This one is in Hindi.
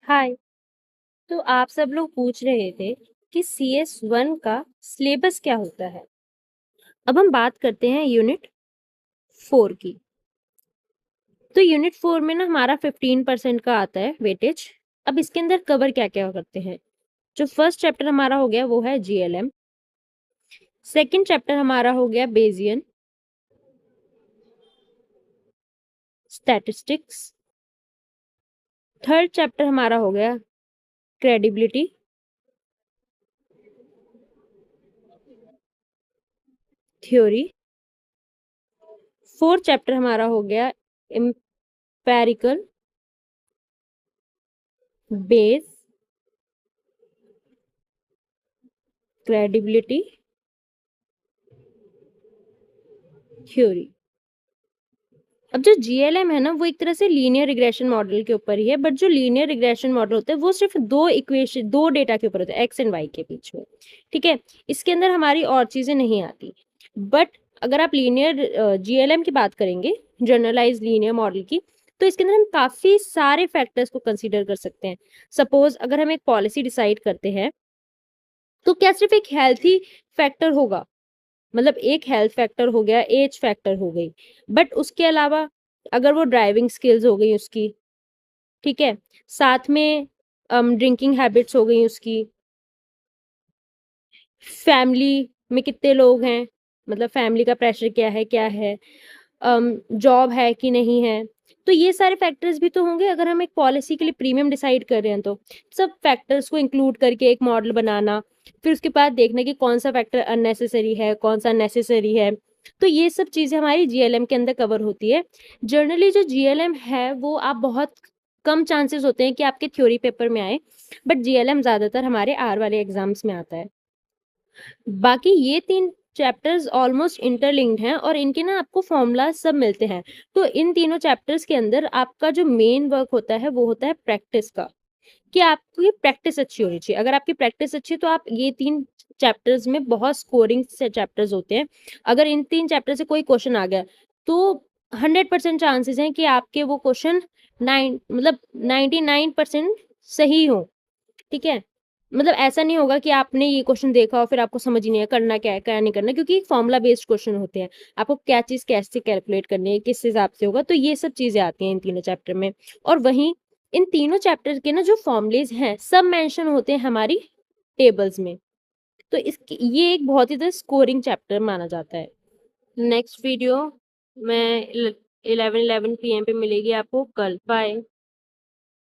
हाय। तो आप सब लोग पूछ रहे थे कि CS1 का सिलेबस क्या होता है। अब हम बात करते हैं यूनिट 4 की। तो यूनिट 4 में ना हमारा 15% का आता है वेटेज। अब इसके अंदर कवर क्या क्या करते हैं। जो फर्स्ट चैप्टर हमारा हो गया वो है GLM। सेकंड चैप्टर हमारा हो गया बेजियन स्टैटिस्टिक्स। थर्ड चैप्टर हमारा हो गया क्रेडिबिलिटी थ्योरी। फोर्थ चैप्टर हमारा हो गया एम्पेरिकल बेस क्रेडिबिलिटी थ्योरी। अब जो GLM है ना वो एक तरह से लीनियर रिग्रेशन मॉडल के ऊपर ही है, बट जो लीनियर रिग्रेशन मॉडल होता है वो सिर्फ दो डेटा के ऊपर होता है, एक्स एंड वाई के बीच में। ठीक है, इसके अंदर हमारी और चीजें नहीं आती। बट अगर आप लीनियर GLM की बात करेंगे, जनरलाइज लीनियर मॉडल की, तो इसके अंदर हम काफी सारे फैक्टर्स को कंसिडर कर सकते हैं। सपोज अगर हम एक पॉलिसी डिसाइड करते हैं तो क्या सिर्फ एक हेल्थी फैक्टर होगा, मतलब एक हेल्थ फैक्टर हो गया, एज फैक्टर हो गई, बट उसके अलावा अगर वो ड्राइविंग स्किल्स हो गई उसकी, ठीक है, साथ में ड्रिंकिंग हैबिट्स हो गई उसकी, फैमिली में कितने लोग हैं, मतलब फैमिली का प्रेशर क्या है, जॉब है कि नहीं है, तो ये सारे फैक्टर्स भी तो होंगे अगर हम एक पॉलिसी के लिए प्रीमियम डिसाइड कर रहे हैं। तो सब फैक्टर्स को इंक्लूड करके एक मॉडल बनाना, फिर उसके बाद देखना कि कौन सा फैक्टर अननेसेसरी है, कौन सा नेसेसरी है। तो ये सब चीजें हमारी GLM के अंदर कवर होती है। जनरली जो GLM है वो आप बहुत कम चांसेस होते हैं कि आपके थ्योरी पेपर में आए, बट GLM ज्यादातर हमारे आर वाले एग्जाम्स में आता है। बाकी ये 3 चैप्टर्स ऑलमोस्ट इंटरलिंक्ड हैं और इनके ना आपको फॉर्मूला सब मिलते हैं। तो इन तीनों चैप्टर्स के अंदर आपका जो मेन वर्क होता है वो होता है प्रैक्टिस का, कि आपकी प्रैक्टिस अच्छी होनी चाहिए। अगर आपकी प्रैक्टिस अच्छी है तो आप ये 3 चैप्टर्स में बहुत स्कोरिंग से चैप्टर्स होते हैं। अगर इन 3 चैप्टर से कोई क्वेश्चन आ गया तो 100% चांसेस हैं कि आपके वो क्वेश्चन 99% सही हो। ठीक है, मतलब ऐसा नहीं होगा कि आपने ये क्वेश्चन देखा और फिर आपको समझ ही नहीं है करना क्या है क्या नहीं करना, क्योंकि फॉर्मूला बेस्ड क्वेश्चन होते हैं। आपको क्या चीज कैसे कैलकुलेट करनी है, किस हिसाब से होगा, तो ये सब चीजें आती हैं इन तीनों चैप्टर में। और वहीं इन तीनों चैप्टर के ना जो फॉर्मूलेज हैं सब मेंशन होते हैं हमारी टेबल्स में। तो इसकी ये एक बहुत ही स्कोरिंग चैप्टर माना जाता है। नेक्स्ट वीडियो में 11:11 PM पे मिलेगी आपको कल। बाय।